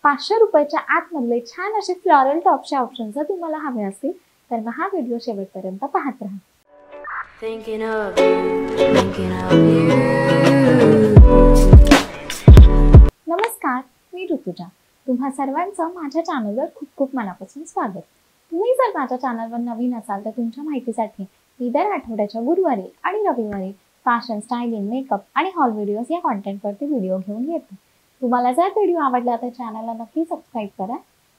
500 रुपयाच्या आतमधले छान असे फ्लोरल टॉपचे ऑप्शन जर तुम्हाला हवे असतील तर मग हा व्हिडिओ शेवटपर्यंत पाहत राहा. नमस्कार, मी ऋतुजा. तुम्हा सर्वांचं माझ्या चॅनलवर खूप खूप मनापासून स्वागत. तुम्ही जर माझ्या चॅनलवर नवीन असाल तर तुमच्या माहितीसाठी मी दर आठवड्याच्या गुरुवारी आणि रविवारी फॅशन, स्टायलिंग, मेकअप आणि हॉल व्हिडिओज या कॉन्टेंटवरती व्हिडिओ घेऊन येते. तुम्हाला जर व्हिडिओ आवडला तर चॅनलला नक्की सबस्क्राईब करा.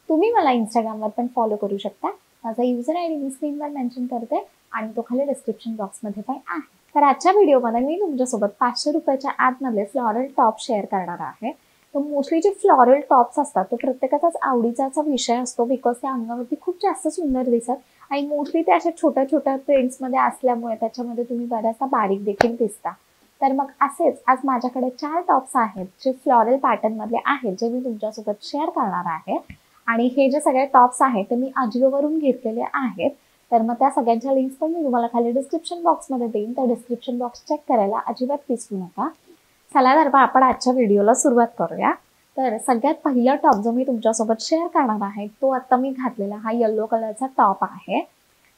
तुम्ही मला इंस्टाग्रामवर पण फॉलो करू शकता. माझा युजर आयडी मी स्क्रीनवर मेन्शन करते आणि तो खाली डिस्क्रिप्शन बॉक्समध्ये पण आहे. तर आजच्या व्हिडिओमध्ये मी तुमच्यासोबत 500 रुपयाच्या आतमधले फ्लोरल टॉप शेअर करणार आहे. तर मोस्टली जे फ्लोरल टॉप्स असतात तो प्रत्येकाचाच आवडीचा विषय असतो, बिकॉज त्या अंगावरती खूप जास्त सुंदर दिसतात आणि मोस्टली ते अशा छोट्या छोट्या प्रिंट्समध्ये असल्यामुळे त्याच्यामध्ये तुम्ही बऱ्याचदा बारीक देखील दिसता. तर मग असेच आज माझ्याकडे 4 टॉप्स आहेत जे फ्लोरल पॅटर्नमधले आहेत, जे मी तुमच्यासोबत शेअर करणार आहे. आणि हे जे सगळे टॉप्स आहेत ते मी अजिओवरून घेतलेले आहेत. तर मग त्या सगळ्यांच्या लिंक्स पण मी तुम्हाला खाली डिस्क्रिप्शन बॉक्समध्ये देईन. तर डिस्क्रिप्शन बॉक्स चेक करायला अजिबात विसरू नका. चला तर आपण आजच्या व्हिडिओला सुरुवात करूया. तर सगळ्यात पहिला टॉप जो मी तुमच्यासोबत शेअर करणार आहे तो आता मी घातलेला हा येलो कलरचा टॉप आहे.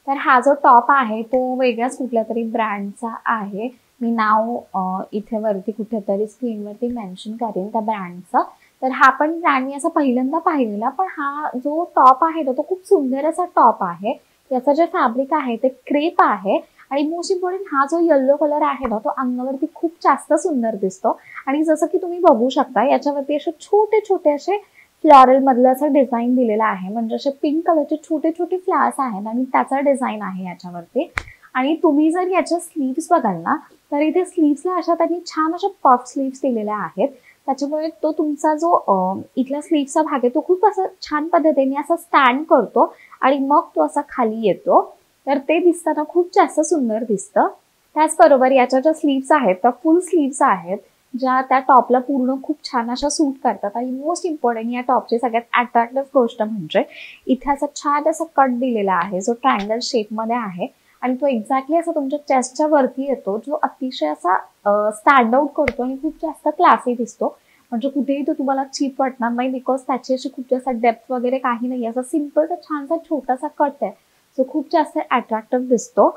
तर हा जो टॉप आहे तो वेगळ्याच कुठल्या तरी ब्रँडचा आहे. मी नाव इथे वरती कुठेतरी स्क्रीनवरती मेन्शन करेन त्या ब्रँडचं. तर हा पण ब्रँड मी असा पहिल्यांदा पाहिलेला, पण हा जो टॉप आहे तो खूप सुंदर असा टॉप आहे. याचं जे फॅब्रिक आहे ते क्रेप आहे आणि मोस्ट इम्पॉर्टंट हा जो येलो कलर आहे ना तो अंगावरती खूप जास्त सुंदर दिसतो. आणि जसं की तुम्ही बघू शकता याच्यावरती असे छोटे छोटे असे फ्लॉरल मधलं असं डिझाईन दिलेलं आहे. म्हणजे असे पिंक कलरचे छोटे छोटे फ्लावर्स आहेत आणि त्याचा डिझाईन आहे याच्यावरती. आणि तुम्ही जर याच्या स्लीव्स बघाल ना तर इथे स्लीव्सला अशा त्यांनी छान अशा पफ स्लीव्स दिलेल्या आहेत. त्याच्यामुळे तो तुमचा जो इथला स्लीव्सचा भाग आहे तो खूप असं छान पद्धतीने असा स्टँड करतो आणि मग तो असा खाली येतो. तर ते दिसताना खूप जास्त सुंदर दिसतं. त्याचबरोबर याच्या ज्या स्लीव्स आहेत त्या फुल स्लीव्स आहेत, ज्या त्या टॉपला पूर्ण खूप छान अशा सूट करतात. आणि मोस्ट इम्पॉर्टंट या टॉपची सगळ्यात अट्रॅक्टिव्ह गोष्ट म्हणजे इथे असा छान असा कट दिलेला आहे जो ट्रायंगल शेपमध्ये आहे आणि तो एक्झॅक्टली असा तुमच्या चेस्टच्या वरती येतो, जो अतिशय असा स्टँड आउट करतो आणि खूप जास्त क्लासी दिसतो. म्हणजे कुठेही तो तुम्हाला चीप वाटणार नाही, बिकॉज त्याची अशी खूप जास्त डेप्थ वगैरे काही नाही. असा सिम्पलचा छानसा छोटासा कट आहे जो खूप जास्त अट्रॅक्टिव्ह दिसतो.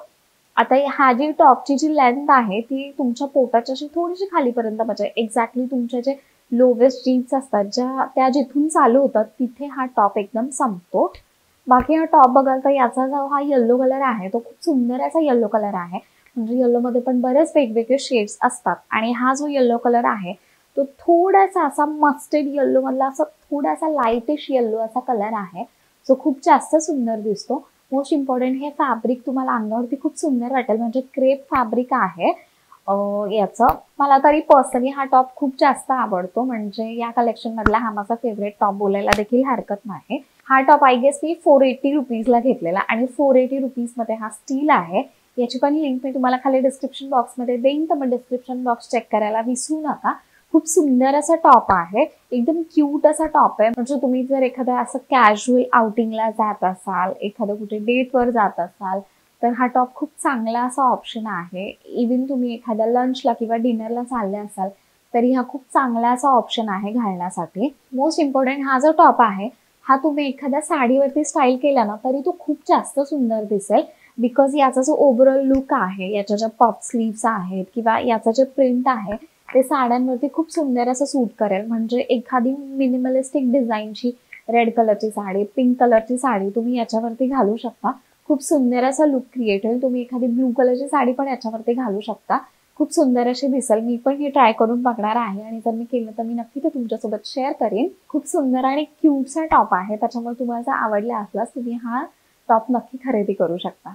आता हा जी टॉपची जी लेंथ आहे ती तुमच्या पोटाच्या अशी थोडीशी खालीपर्यंत, म्हणजे एक्झॅक्टली तुमच्या जे लोवेस्ट जीन्स असतात त्या जिथून चालू होतात तिथे हा टॉप एकदम संपतो. बाकी हा टॉप बघाल तर याचा जो हा येलो कलर आहे तो खूप सुंदर असा येलो कलर आहे. म्हणजे येलोमध्ये पण बरेच वेगवेगळे शेड्स असतात आणि हा जो येलो कलर आहे तो थोडासा असा मस्टर्ड येलो मधला असा थोडासा लाईटिश येलो असा कलर आहे जो खूप जास्त सुंदर दिसतो. मोस्ट इम्पॉर्टंट हे फॅब्रिक तुम्हाला अंगावरती खूप सुंदर वाटेल, म्हणजे क्रेप फॅब्रिक आहे याचं. मला तरी पर्सनली हा टॉप खूप जास्त आवडतो. म्हणजे या कलेक्शन मधला हा माझा फेवरेट टॉप बोलायला देखील हरकत नाही. हा टॉप आय गेस मी 480 रुपीजला घेतलेला आणि 480 रुपीजमध्ये हा स्टील आहे. याची पण लिंक मी तुम्हाला खाली डिस्क्रिप्शन बॉक्समध्ये देईन, तर मग डिस्क्रिप्शन बॉक्स चेक करायला विसरू नका. खूप सुंदर असा टॉप आहे, एकदम क्यूट असा टॉप आहे. म्हणजे तुम्ही जर एखाद्या असं कॅज्युअल आउटिंगला जात असाल, एखादं कुठे डेटवर जात असाल तर हा टॉप खूप चांगला असा ऑप्शन आहे. इव्हन तुम्ही एखाद्या लंचला किंवा डिनरला चालले असाल तरी हा खूप चांगला असा ऑप्शन आहे घालण्यासाठी. मोस्ट इम्पॉर्टंट हा जो टॉप आहे हा तुम्ही एखाद्या साडीवरती स्टाईल केला ना तरी तो खूप जास्त सुंदर दिसेल, बिकॉज याचा जो ओव्हरऑल लुक आहे, याच्या ज्या पफ स्लीव्स आहेत किंवा याचा जे प्रिंट आहे ते साड्यांवरती खूप सुंदर असं सूट करेल. म्हणजे एखादी मिनिमलिस्टिक डिझाईनची रेड कलरची साडी, पिंक कलरची साडी तुम्ही याच्यावरती घालू शकता. खूप सुंदर असा लुक क्रिएट होईल. तुम्ही एखादी ब्लू कलरची साडी पण याच्यावरती घालू शकता, खूप सुंदर अशी दिसेल. मी पण हे ट्राय करून बघणार आहे आणि जर मी केलं तर मी नक्की ते तुमच्यासोबत शेअर करेन. खूप सुंदर आणि क्यूटचा टॉप आहे, त्याच्यामुळे तुम्हाला जर आवडला असल्यास तुम्ही हा टॉप नक्की खरेदी करू शकता.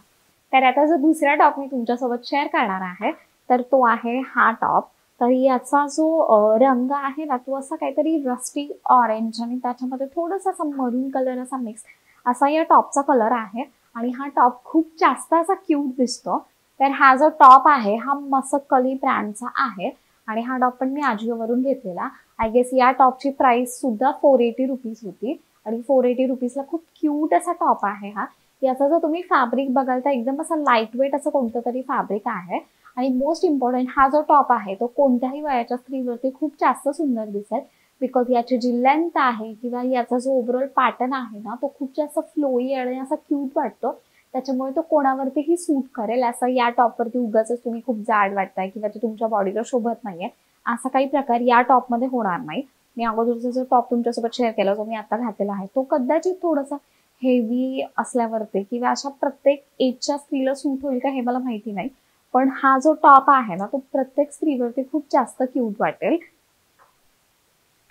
तर आता जो दुसरा टॉप मी तुमच्यासोबत शेअर करणार आहे तर तो आहे हा टॉप. तर याचा जो रंग आहे ना तो असा काहीतरी रस्टी ऑरेंज आणि त्याच्यामध्ये थोडासा असा मरून कलर असा मिक्स असा या टॉपचा कलर आहे. आणि हा टॉप खूप जास्त असा क्यूट दिसतो. तर हा जो टॉप आहे हा मसकली ब्रँडचा आहे आणि हा टॉप पण मी अजिओवरून घेतलेला. आय गेस या टॉपची प्राइस सुद्धा 480 रुपीज होती आणि 480 रुपीजला खूप क्यूट असा टॉप आहे हा. याचा जर तुम्ही फॅब्रिक बघाल तर एकदम असं लाईट वेट असं कोणतं तरी फॅब्रिक आहे. आणि मोस्ट इम्पॉर्टंट हा जो टॉप आहे तो कोणत्याही वयाच्या स्त्रीवरती खूप जास्त सुंदर दिसेल. बिकॉज याची जी लेंथ आहे किंवा याचा जो ओव्हरऑल पॅटर्न आहे ना तो खूप जास्त फ्लोई आणि असा क्यूट वाटतो. त्याच्यामुळे तो कोणावरतीही सूट करेल. असं या टॉपवरती उगाच तुम्ही खूप जाड वाटताय किंवा ते तुमच्या बॉडीला शोभत नाहीये असा काही प्रकार या टॉपमध्ये होणार नाही. मी अगोदरचा जो टॉप तुमच्यासोबत शेअर केला जो मी आता घातलेला आहे तो कदाचित थोडासा हेवी असल्यावरती किंवा अशा प्रत्येक एजच्या स्त्रीला सूट होईल का हे मला माहिती नाही. पण हा जो टॉप आहे ना तो प्रत्येक स्त्रीवरती खूप जास्त क्यूट वाटेल.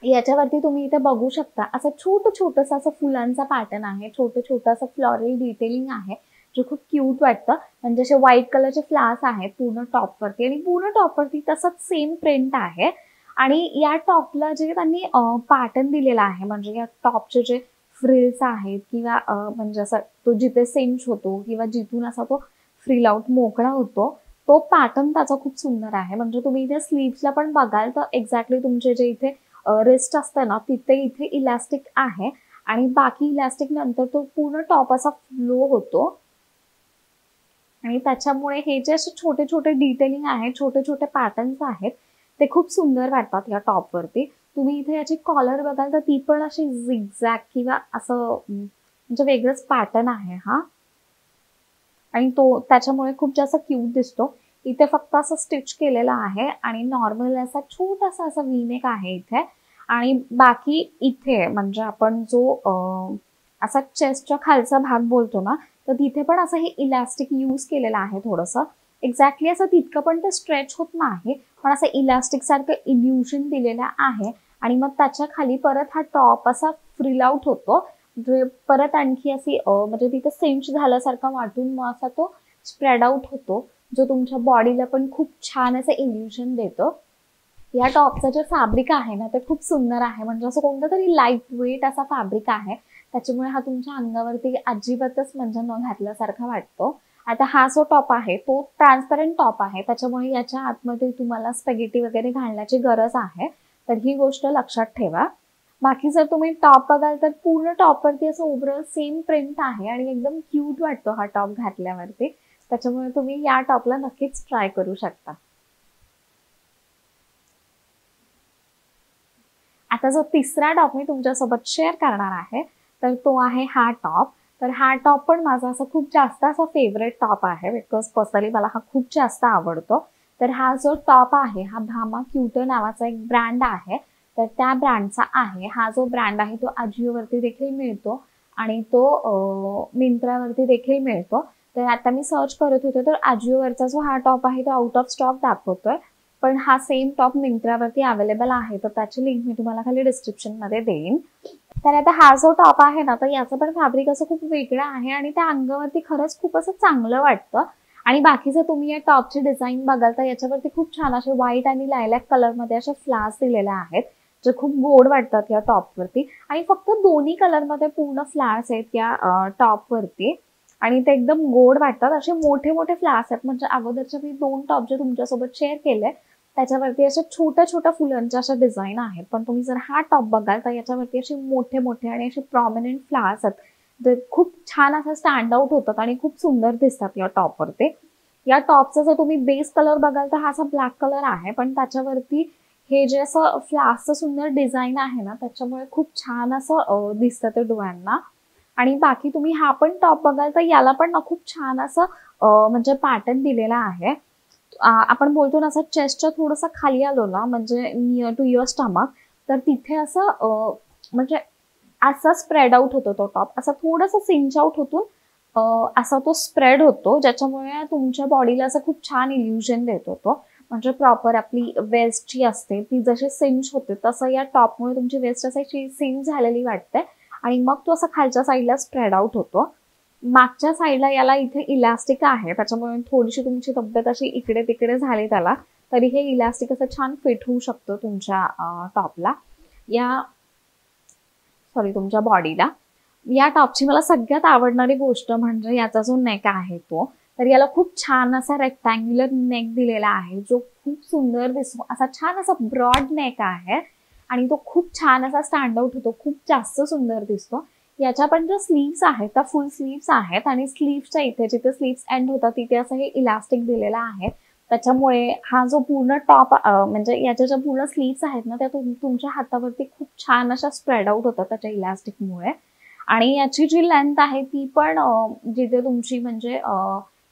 याच्यावरती तुम्ही इथे बघू शकता असं छोटंसं असं फुलांचा पॅटर्न आहे, छोटं असं फ्लॉरल डिटेलिंग आहे जे खूप क्यूट वाटतं. म्हणजे असे व्हाईट कलरचे फ्लावर्स आहेत पूर्ण टॉपवरती आणि पूर्ण टॉपवरती तसंच सेम प्रिंट आहे. आणि या टॉपला जे त्यांनी पॅटर्न दिलेला आहे म्हणजे या टॉपचे जे फ्रिल्स आहेत किंवा म्हणजे असं तो जिथे सिंच होतो किंवा जिथून असा तो फ्रिल आउट मोकळा होतो तो पॅटर्न त्याचा खूप सुंदर आहे. म्हणजे तुम्ही इथे स्लीव्सला पण बघाल तर एक्झॅक्टली तुमचे जे इथे रिस्ट असतं ना तिथे इथे इलास्टिक आहे आणि बाकी इलास्टिक नंतर तो पूर्ण टॉप असा फ्लो होतो. आणि त्याच्यामुळे हे जे असे छोटे डिटेलिंग आहे, छोटे पॅटर्न्स आहेत ते खूप सुंदर वाटतात या टॉपवरती. तुम्ही इथे याची कॉलर बघाल तर ती पण अशी झिगझॅग किंवा असं म्हणजे वेगळंच पॅटर्न आहे हा आणि तो त्याच्यामुळे खूप जास्त क्यूट दिसतो. इथे फक्त असं स्टिच केलेलं आहे आणि नॉर्मल असा छोटासा असा वीनेक आहे इथे. आणि बाकी इथे म्हणजे आपण जो असा चेस्टच्या खालचा भाग बोलतो ना तर तिथे पण असं हे इलास्टिक यूज केलेलं आहे थोडंसं. एक्झॅक्टली असं तितकं पण ते स्ट्रेच होत नाही पण असं इलास्टिक सारखं इल्युशन दिलेलं आहे. आणि मग त्याच्या खाली परत हा टॉप असा फ्रिल आउट होतो जे परत आणखी अशी म्हणजे तिथे सिंच झाल्यासारखा वाटून मग असा तो स्प्रेड आउट होतो जो तुमच्या बॉडीला पण खूप छान असं इल्युशन देतो. या टॉपचं जे फॅब्रिक आहे ना ते खूप सुंदर आहे. म्हणजे असं कोणतं तरी लाईट वेट असा फॅब्रिक आहे त्याच्यामुळे हा तुमच्या अंगावरती अजिबातच म्हणजे न घातल्यासारखा वाटतो. आता हा जो टॉप आहे तो ट्रान्सपरंट टॉप आहे त्याच्यामुळे याच्या आतमध्ये तुम्हाला स्पॅगेटी वगैरे घालण्याची गरज आहे तर ही गोष्ट लक्षात ठेवा. बाकी जर तुम्ही टॉप बघाल तर पूर्ण टॉपवरती असं ओव्हरऑल सेम प्रिंट आहे आणि एकदम क्यूट वाटतो हा टॉप घातल्यावरती. त्याच्यामुळे तुम्ही या टॉपला नक्कीच ट्राय करू शकता. आता जो तिसरा टॉप मी तुमच्यासोबत शेअर करणार आहे तर तो आहे हा टॉप. तर हा टॉप पण माझा असा खूप जास्त असा फेवरेट टॉप आहे बिकॉज पर्सनली मला हा खूप जास्त आवडतो. तर हा जो टॉप आहे हा भामा क्यूटर नावाचा एक ब्रँड आहे तर त्या ब्रँडचा आहे. हा जो ब्रँड आहे तो अजिओवरती देखील मिळतो आणि तो मिंत्रावरती देखील मिळतो. तर आता मी सर्च करत होते तर अजिओवरचा जो हा टॉप आहे तो आउट ऑफ स्टॉक दाखवतोय पण हा सेम टॉप मिंत्रावरती अवेलेबल आहे तर त्याची लिंक मी तुम्हाला खाली डिस्क्रिप्शन मध्ये देईन. तर आता हा जो टॉप आहे ना तर याचं पण फॅब्रिक असं खूप वेगळं आहे आणि त्या अंगावरती खरंच खूप असं चांगलं वाटतं. आणि बाकीचं तुम्ही या टॉपची डिझाईन बघाल तर याच्यावरती खूप छान असे व्हाईट आणि लायलॅक कलरमध्ये असे फ्लावर्स दिलेले आहेत जे खूप गोड वाटतात या टॉपवरती. आणि फक्त दोन्ही कलरमध्ये पूर्ण फ्लावर्स आहेत या टॉपवरती आणि ते एकदम गोड वाटतात. असे मोठे फ्लावर्स आहेत म्हणजे अगोदरचे मी 2 टॉप जे तुमच्यासोबत शेअर केले त्याच्यावरती अशा छोट्या फुलांच्या अशा डिझाईन आहेत पण तुम्ही जर हा टॉप बघाल तर याच्यावरती असे मोठे आणि असे प्रॉमिनंट फ्लावर्स आहेत ते खूप छान असं स्टँड आउट होतात आणि खूप सुंदर दिसतात या टॉपवरती. या टॉपचा जर तुम्ही बेस कलर बघाल तर हा असा ब्लॅक कलर आहे पण त्याच्यावरती हे जे असं फ्लावर्सचं सुंदर डिझाईन आहे ना त्याच्यामुळे खूप छान असं दिसतं ते डोळ्यांना. आणि बाकी तुम्ही हा पण टॉप बघाल तर याला पण ना खूप छान असं म्हणजे पॅटर्न दिलेला आहे. आपण बोलतो ना असं चेस्टच्या थोडंसं खाली आलो ना म्हणजे नियर टू युअर स्टमक तर तिथे असं म्हणजे असा स्प्रेड आउट होतो तो टॉप असा थोडासा सिंच आउट होतो असा तो स्प्रेड होतो ज्याच्यामुळे तुमच्या बॉडीला असं खूप छान इल्युजन देतो तो. म्हणजे प्रॉपर आपली वेस्ट जी असते ती जशी सिंच होते तसं या टॉपमुळे तुमची वेस्ट असायची सिंच झालेली वाटते आणि मग तो असा खालच्या साईडला स्प्रेड आउट होतो. मागच्या साईडला याला इथे इलास्टिक आहे त्याच्यामुळे थोडीशी तुमची तब्येत अशी इकडे तिकडे झाली त्याला तरी हे इलास्टिक असं छान फिट होऊ शकतं तुमच्या टॉपला तुमच्या बॉडीला. या टॉपची मला सगळ्यात आवडणारी गोष्ट म्हणजे याचा जो नेक आहे तो तर याला खूप छान असा रेक्टँग्युलर नेक दिलेला आहे जो खूप सुंदर दिसतो. असा छान असा ब्रॉड नेक आहे आणि तो खूप छान असा स्टँड आउट होतो खूप जास्त सुंदर दिसतो. याच्या पण ज्या स्लीव्स आहेत त्या फुल स्लीव्स आहेत आणि स्लीव्सच्या इथे जिथे स्लीव्स एंड होतात तिथे असं हे इलास्टिक दिलेलं आहे त्याच्यामुळे हा जो पूर्ण टॉप म्हणजे याच्या ज्या पूर्ण स्लीव्स आहेत ना त्या तुमच्या हातावरती खूप छान अशा स्प्रेड आउट होतात त्याच्या इलास्टिकमुळे. आणि याची जी लेंथ आहे ती पण जिथे तुमची म्हणजे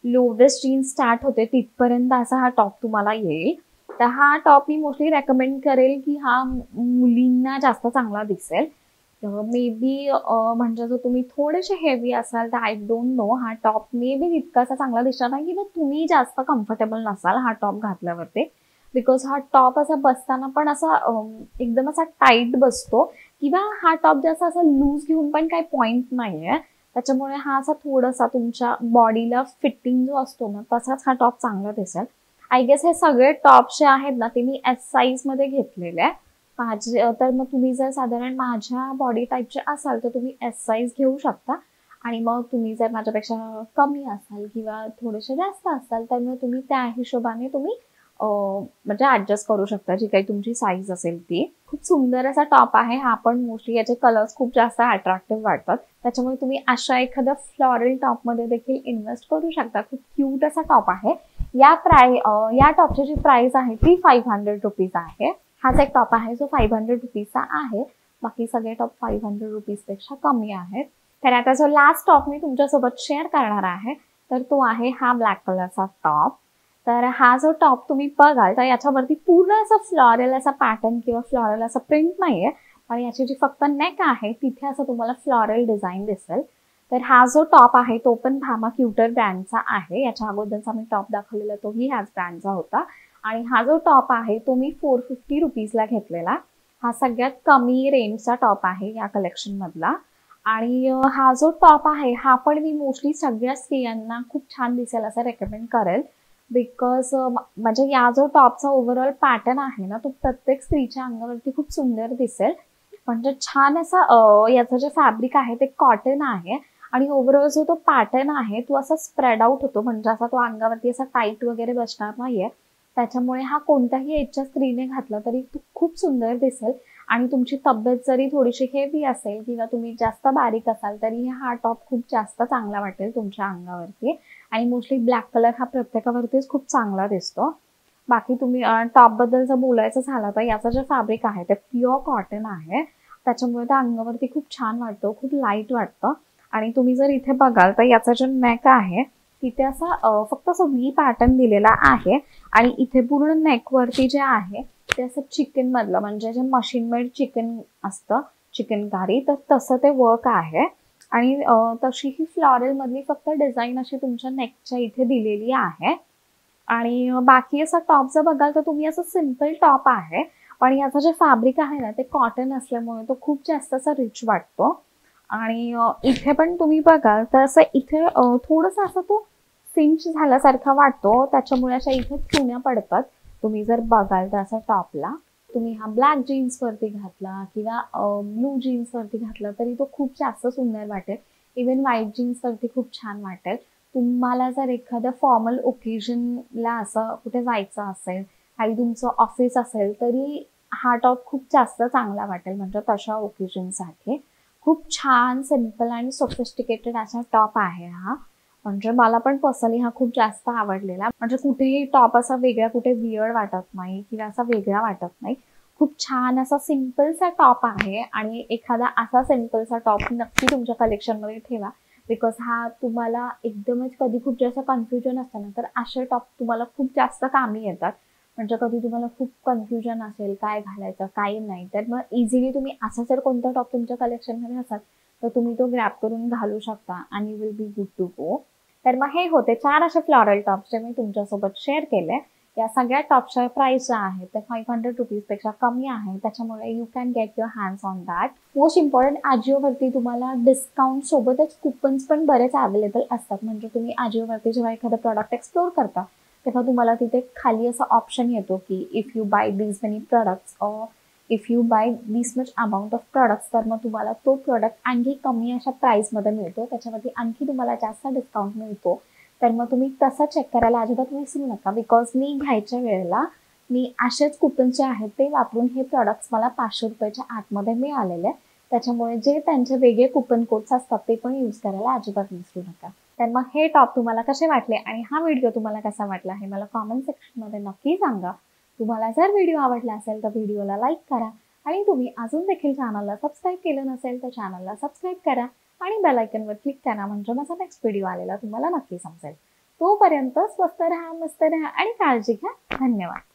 लोवेस्ट जीन्स स्टार्ट होते तिथपर्यंत असा हा टॉप तुम्हाला येईल. तर हा टॉप मी मोस्टली रेकमेंड करेल की हा मुलींना जास्त चांगला दिसेल. मे बी म्हणजे जर तुम्ही थोडेसे हेवी असाल तर आय डोंट नो हा टॉप मे बी तितकासा चांगला दिसणार नाही किंवा तुम्ही जास्त कम्फर्टेबल नसाल हा टॉप घातल्यावरती. बिकॉज हा टॉप असा बसताना पण असा एकदम असा टाईट बसतो किंवा हा टॉप जास्त असा लूज घेऊन पण काही पॉइंट नाहीये. त्याच्यामुळे हा असा थोडासा तुमच्या बॉडीला फिटिंग जो असतो ना तसाच हा टॉप चांगला दिसेल. आय गेस हे सगळे टॉप जे आहेत ना ते मी एस साईज मध्ये घेतलेले आहे. तर मग तुम्ही जर साधारण माझ्या बॉडी टाईपचे असाल तर तुम्ही एस साईज घेऊ शकता. आणि मग तुम्ही जर माझ्यापेक्षा कमी असाल किंवा थोडेसे जास्त असाल तर मग तुम्ही त्या हिशोबाने तुम्ही म्हणजे ऍडजस्ट करू शकता जी काही तुमची साईज असेल ती. खूप सुंदर असा टॉप आहे हा पण. मोस्टली याचे कलर्स खूप जास्त अट्रॅक्टिव्ह वाटतात. त्याच्यामुळे तुम्ही अशा एखाद्या फ्लॉरल टॉप मध्ये देखील इन्व्हेस्ट करू शकता. खूप क्यूट असा टॉप आहे. या टॉपची जी प्राइस आहे ती 500 रुपीज आहे. हाच एक टॉप आहे जो 500 रुपीजचा आहे. बाकी सगळे टॉप 500 रुपीज पेक्षा कमी आहेत. तर आता जो लास्ट टॉप मी तुमच्यासोबत शेअर करणार आहे तर तो आहे हा ब्लॅक कलरचा टॉप. तर हा जो टॉप तुम्ही बघाल तर याच्यावरती पूर्ण असं फ्लॉरल असा पॅटर्न किंवा फ्लॉरल असं प्रिंट नाहीये. पण याची जी फक्त नेक आहे तिथे असं तुम्हाला फ्लॉरल डिझाईन दिसेल. तर हा जो टॉप आहे तो पण भामा क्युटर ब्रँडचा आहे. याच्या अगोदरचा मी टॉप दाखवलेला तोही ह्याच ब्रँडचा होता. आणि हा जो टॉप आहे तो मी 450 रुपीजला घेतलेला. हा सगळ्यात कमी रेंजचा टॉप आहे या कलेक्शन मधला. आणि हा जो टॉप आहे हा पण मी मोस्टली सगळ्या स्त्रियांना खूप छान दिसेल असं रेकमेंड करेल. बिकॉज म्हणजे या जो टॉपचा ओव्हरऑल पॅटर्न आहे ना तो प्रत्येक स्त्रीच्या अंगावरती खूप सुंदर दिसेल. म्हणजे छान असा याचं जे फॅब्रिक आहे ते कॉटन आहे. आणि ओव्हरऑल जो तो पॅटर्न आहे तो असा स्प्रेड आउट होतो म्हणजे असा तो अंगावरती असा टाईट वगैरे बसणार नाहीये. त्याच्यामुळे हा कोणत्याही एजच्या स्त्रीने घातला तरी तो खूप सुंदर दिसेल. आणि तुमची तब्येत जरी थोडीशी हेवी असेल किंवा तुम्ही जास्त बारीक असाल तरी हा टॉप खूप जास्त चांगला वाटेल तुमच्या अंगावरती. आणि मोस्टली ब्लॅक कलर हा प्रत्येकावरतीच खूप चांगला दिसतो. बाकी तुम्ही टॉप बद्दल जर बोलायचं झालं तर याचं जे फॅब्रिक आहे ते प्युअर कॉटन आहे. त्याच्यामुळे त्या अंगावरती खूप छान वाटतं, खूप लाईट वाटतं. आणि तुम्ही जर इथे बघाल तर याचा जो नेक आहे तिथे असा फक्त असं व्ही पॅटर्न दिलेला आहे. आणि इथे पूर्ण नेकवरती जे आहे ते असं चिकन मधलं म्हणजे जे मशीन मेड चिकन असतं चिकनकारी तर तसं ते वर्क आहे. आणि तशी ही फ्लॉरल मधली फक्त डिझाईन अशी तुमच्या नेकच्या इथे दिलेली आहे. आणि बाकी असा टॉप जर बघाल तर तुम्ही असं सिम्पल टॉप आहे. पण याचं जे फॅब्रिक आहे ना ते कॉटन असल्यामुळे तो खूप जास्त असा रिच वाटतो. आणि इथे पण तुम्ही बघाल तर असं इथे थोडंसं असं तो सिंच झाल्यासारखा वाटतो. त्याच्यामुळे अशा इथे चुन्या पडतात. तुम्ही जर बघाल तर असं टॉपला तुम्ही हा ब्लॅक जीन्सवरती घातला किंवा ब्लू जीन्सवरती घातला तरी तो खूप जास्त सुंदर वाटेल. इवन व्हाईट जीन्सवरती खूप छान वाटेल. तुम्हाला जर एखाद्या फॉर्मल ओकेजनला असं कुठे जायचं असेल आणि तुमचं ऑफिस असेल तरी हा टॉप खूप जास्त चांगला वाटेल म्हणजे तशा ओकेजनसाठी. खूप छान सिम्पल आणि सोफिस्टिकेटेड असा टॉप आहे हा. म्हणजे मला पण पर्सनली हा खूप जास्त आवडलेला. म्हणजे कुठेही टॉप असा वेगळा कुठे वियर्ड वाटत नाही किंवा असा वेगळा वाटत नाही. खूप छान असा सिम्पलसा टॉप आहे. आणि एखादा असा सिम्पलसा टॉप नक्की तुमच्या कलेक्शनमध्ये ठेवा. बिकॉज हा तुम्हाला एकदमच कधी खूप जास्त कन्फ्युजन असतं ना तर असे टॉप तुम्हाला खूप जास्त कामी येतात. म्हणजे कधी तुम्हाला खूप कन्फ्युजन असेल काय घालायचं काय नाही तर मग इझिली तुम्ही असा जर कोणता टॉप तुमच्या कलेक्शनमध्ये असाल तर तुम्ही तो ग्रॅब करून घालू शकता आणि will be good to go. तर मग हे होते 4 असे फ्लॉरल टॉप्स जे मी तुमच्यासोबत शेअर केले. या सगळ्या टॉपच्या प्राइस ज्या आहेत ते 500 रुपीजपेक्षा कमी आहे. त्याच्यामुळे you can get your hands on that. Most important आजिओवरती तुम्हाला डिस्काउंट सोबतच कुपन्स पण बरेच अवेलेबल असतात. म्हणजे तुम्ही आजिओवरती जेव्हा एखादं प्रॉडक्ट एक्सप्लोर करता तेव्हा तुम्हाला तिथे खाली असा ऑप्शन येतो की if you buy these many products or if you buy this much amount of products तर मग तुम्हाला तो प्रोडक्ट आणखी कमी अशा प्राईसमध्ये मिळतो. त्याच्यावरती आणखी तुम्हाला जास्त डिस्काउंट मिळतो. तर मग तुम्ही तसं चेक करायला अजिबात विसरू नका. बिकॉज मी घ्यायच्या वेळेला मी असेच कुपन्स जे आहेत ते वापरून हे प्रॉडक्ट्स मला 500 रुपयाच्या आतमध्ये मिळालेले. त्याच्यामुळे जे त्यांचे वेगळे कुपन कोड्स असतात ते पण यूज करायला अजिबात विसरू नका. तर मग हे टॉप तुम्हाला कसे वाटले आणि हा व्हिडिओ तुम्हाला कसा वाटला हे मला कॉमेंट सेक्शनमध्ये नक्की सांगा. तुम्हाला जर व्हिडिओ आवडला असेल तर व्हिडिओला लाईक करा आणि तुम्ही अजून देखील चॅनलला सबस्क्राईब केलं नसेल तर चॅनलला सबस्क्राईब करा आणि बेल आयकॉनवर क्लिक करा, म्हणजे माझा नेक्स्ट व्हिडिओ आलेला तुम्हाला नक्की समजेल. तोपर्यंत स्वस्त राहा, मस्त राहा आणि काळजी घ्या. धन्यवाद.